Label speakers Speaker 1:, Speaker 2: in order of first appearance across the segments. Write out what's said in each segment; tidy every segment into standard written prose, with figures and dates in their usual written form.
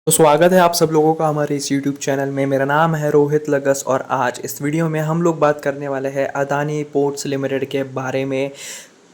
Speaker 1: तो स्वागत है आप सब लोगों का हमारे इस YouTube चैनल में। मेरा नाम है रोहित लगस और आज इस वीडियो में हम लोग बात करने वाले हैं अदानी पोर्ट्स लिमिटेड के बारे में।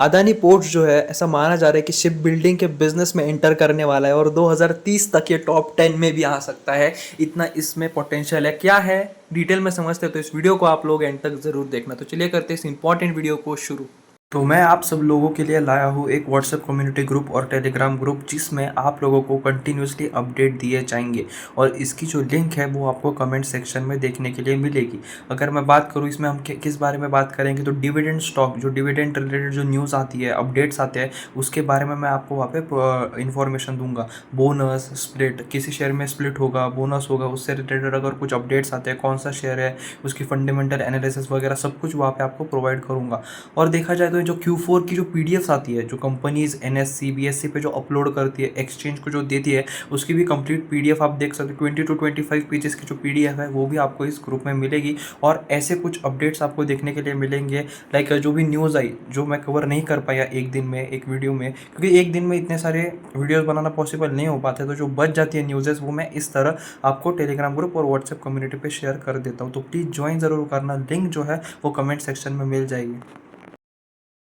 Speaker 1: अदानी पोर्ट्स जो है ऐसा माना जा रहा है कि शिप बिल्डिंग के बिजनेस में एंटर करने वाला है और 2030 तक ये टॉप 10 में भी आ सकता है। इतना इसमें पोटेंशियल है। क्या है डिटेल में समझते हैं तो इस वीडियो को आप लोग एंड तक ज़रूर देखना। तो चलिए करते हैं इस इंपॉर्टेंट वीडियो को शुरू। तो मैं आप सब लोगों के लिए लाया हूँ एक व्हाट्सएप कम्युनिटी ग्रुप और टेलीग्राम ग्रुप जिसमें आप लोगों को कंटिन्यूसली अपडेट दिए जाएंगे और इसकी जो लिंक है वो आपको कमेंट सेक्शन में देखने के लिए मिलेगी। अगर मैं बात करूँ इसमें हम किस बारे में बात करेंगे तो डिविडेंड स्टॉक, जो डिविडेंड रिलेटेड जो न्यूज़ आती है, अपडेट्स आते हैं, उसके बारे में मैं आपको वहाँ पे इन्फॉर्मेशन दूंगा। बोनस स्प्लिट, किसी शेयर में स्प्लिट होगा, बोनस होगा, उससे रिलेटेड अगर कुछ अपडेट्स आते हैं, कौन सा शेयर है, उसकी फंडामेंटल एनालिसिस वगैरह सब कुछ वहाँ पे आपको प्रोवाइड करूँगा। और देखा जाए तो जो Q4 की जो पीडीएफ्स आती है, जो कंपनीज एनएससी बीएससी पे जो अपलोड करती है, एक्सचेंज को जो देती है, उसकी भी कंप्लीट पीडीएफ आप देख सकते हो। 20 to 25 पेजेस की जो पीडीएफ है वो भी आपको इस ग्रुप में मिलेगी और ऐसे कुछ अपडेट्स आपको देखने के लिए मिलेंगे। लाइक जो भी न्यूज़ आई जो मैं कवर नहीं कर पाया एक दिन में एक वीडियो में, क्योंकि एक दिन में इतने सारे वीडियोज़ बनाना पॉसिबल नहीं हो पाते, तो जो बच जाती है न्यूज़ेस वो मैं इस तरह आपको टेलीग्राम ग्रुप और व्हाट्सएप कम्युनिटी पे शेयर कर देता हूँ। तो प्लीज़ ज्वाइन ज़रूर करना, लिंक जो है वो कमेंट सेक्शन में मिल जाएगी।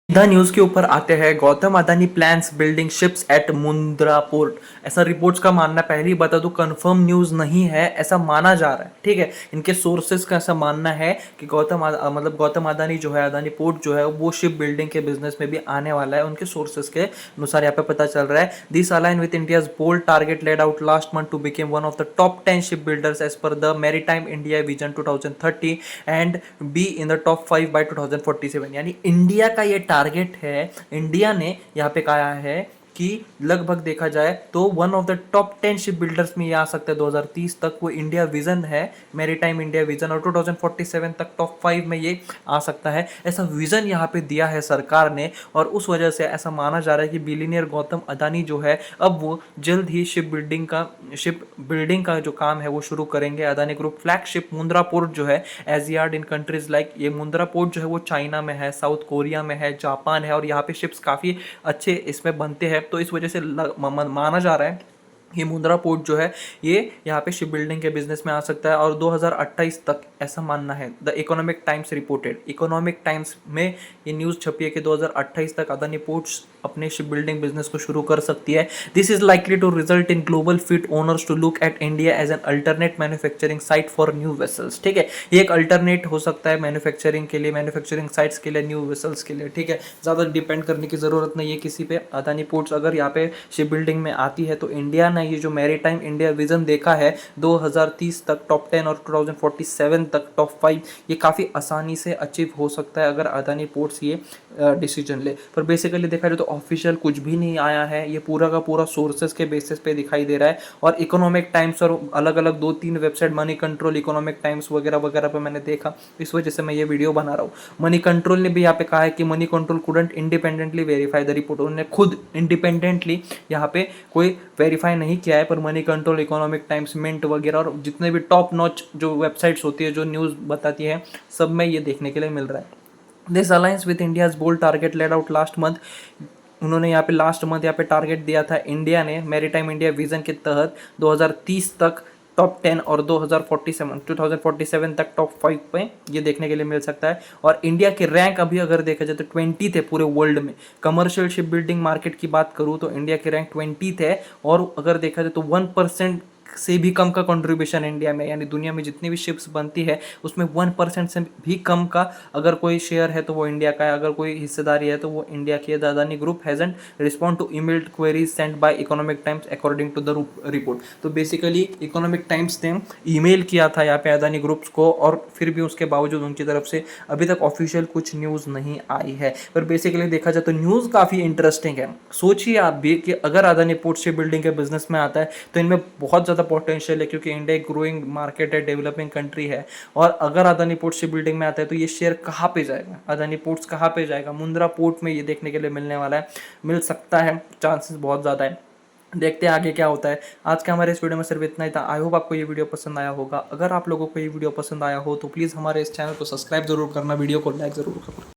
Speaker 1: द न्यूज के ऊपर आते हैं। Gautam Adani plans building ships at Mundra port, ऐसा रिपोर्ट्स का मानना। पहले ही बता दूं कंफर्म न्यूज नहीं है, ऐसा माना जा रहा है। ठीक है, इनके सोर्सेज का ऐसा मानना है कि गौतम अदानी जो है, अदानी पोर्ट जो है वो शिप बिल्डिंग के बिजनेस में भी आने वाला है। उनके सोर्सेज के अनुसार यहाँ पे पता चल रहा है। This align with India's bold target laid out last month to become one of the top 10 ship builders as per the maritime India vision 2030 and be in the top 5 by 2047। यानी India का ये target है। India ने यहाँ पे कहा है कि लगभग देखा जाए तो one of the top 10 ship builders में ये आ सकता है 2030 तक। वो इंडिया विजन है, मैरीटाइम इंडिया विजन, और 2047 तक टॉप 5 में ये आ सकता है। ऐसा विजन यहाँ पे दिया है सरकार ने और उस वजह से ऐसा माना जा रहा है कि बिलियनियर गौतम अदानी जो है अब वो जल्द ही शिप बिल्डिंग का जो काम है वो शुरू करेंगे। Adani group flagship Mundra port जो है एज यार्ड इन कंट्रीज लाइक, ये मुंद्रा पोर्ट जो है वो चाइना में है, साउथ कोरिया में है, जापान है, और यहाँ पे शिप्स काफ़ी अच्छे इसमें बनते हैं। तो इस वजह से माना जा रहा है ये मुंद्रा पोर्ट जो है ये यहाँ पे शिप बिल्डिंग के बिजनेस में आ सकता है और 2028 तक, ऐसा मानना है। The Economic Times reported, Economic Times में ये न्यूज़ छपी है कि 2028 तक अदानी पोर्ट्स अपने शिप बिल्डिंग बिजनेस को शुरू कर सकती है। This is likely to result in global fleet owners to look at India as an alternate manufacturing site for new vessels. ठीक है, ये एक अल्टरनेट हो सकता है मैन्युफैक्चरिंग के लिए, मैन्युफैक्चरिंग साइट्स के लिए, न्यू वेसल्स के लिए। ठीक है, ज़्यादा डिपेंड करने की ज़रूरत नहीं है किसी पे। अदानी पोर्ट्स अगर यहाँ पे शिप बिल्डिंग में आती है तो इंडिया ने ये जो मैरीटाइम इंडिया विजन देखा है 2030 तक टॉप 10 और 2047 तक टॉप 5, ये काफ़ी आसानी से अचीव हो सकता है अगर अदानी पोर्ट्स ये डिसीजन ले। पर बेसिकली देखा जाए तो ऑफिशियल कुछ भी नहीं आया है, ये पूरा का पूरा सोर्सेज के बेसिस पे दिखाई दे रहा है। और इकोनॉमिक टाइम्स और अलग अलग 2-3 website, money control, Economic times वगैरह वगैरह पे मैंने देखा, इस वजह से मैं ये वीडियो बना रहा हूँ। मनी कंट्रोल ने भी यहाँ पे कहा है कि money control couldn't independently verify the report, उन्होंने खुद इंडिपेंडेंटली यहाँ पे कोई वेरीफाई नहीं किया है। पर Moneycontrol, Economic Times, Mint वगैरह और जितने भी टॉप नॉच जो वेबसाइट्स होती है जो न्यूज़ बताती है, सब में ये देखने के लिए मिल रहा है। This alliance with India's bold target laid out last month, उन्होंने यहाँ पे लास्ट मंथ यहाँ पे टारगेट दिया था इंडिया ने मैरीटाइम इंडिया विजन के तहत 2030 तक टॉप 10 और 2047 तक टॉप 5 पे ये देखने के लिए मिल सकता है। और इंडिया के रैंक अभी अगर देखा जाए तो 20 थे पूरे वर्ल्ड में। कमर्शियल शिप बिल्डिंग मार्केट की बात करूँ तो इंडिया के रैंक 20 थे और अगर देखा जाए तो 1% से भी कम का कंट्रीब्यूशन इंडिया में, यानी दुनिया में जितनी भी शिप्स बनती है उसमें 1% से भी कम का अगर कोई शेयर है तो वो इंडिया का है, अगर कोई हिस्सेदारी है तो वो इंडिया की है। The Adani group hasn't respond to email queries send by Economic Times according to the report. तो बेसिकली इकोनॉमिक टाइम्स ने ईमेल किया था यहाँ पे अदानी ग्रुप्स को और फिर भी उसके बावजूद उनकी तरफ से अभी तक ऑफिशियल कुछ न्यूज़ नहीं आई है। पर बेसिकली देखा जाए तो न्यूज़ काफ़ी इंटरेस्टिंग है। सोचिए आप भी कि अगर अदानी पोर्ट शिप बिल्डिंग के बिजनेस में आता है तो इनमें बहुत ज़्यादा पोटेंशियल है, क्योंकि इंडिया एक ग्रोइंग मार्केट है, डेवलपिंग कंट्री है। और अगर अदानी पोर्ट शिप बिल्डिंग में आता है तो ये शेयर कहाँ पे जाएगा, अदानी पोर्ट्स कहाँ पे जाएगा? मुंद्रा पोर्ट में ये देखने के लिए मिलने वाला है, मिल सकता है, चांसेस बहुत ज़्यादा है। देखते हैं आगे क्या होता है। आज के हमारे इस वीडियो में सिर्फ इतना ही था। आई होप आपको ये वीडियो पसंद आया होगा। अगर आप लोगों को ये वीडियो पसंद आया हो तो प्लीज़ हमारे इस चैनल को सब्सक्राइब जरूर करना, वीडियो को लाइक जरूर करना।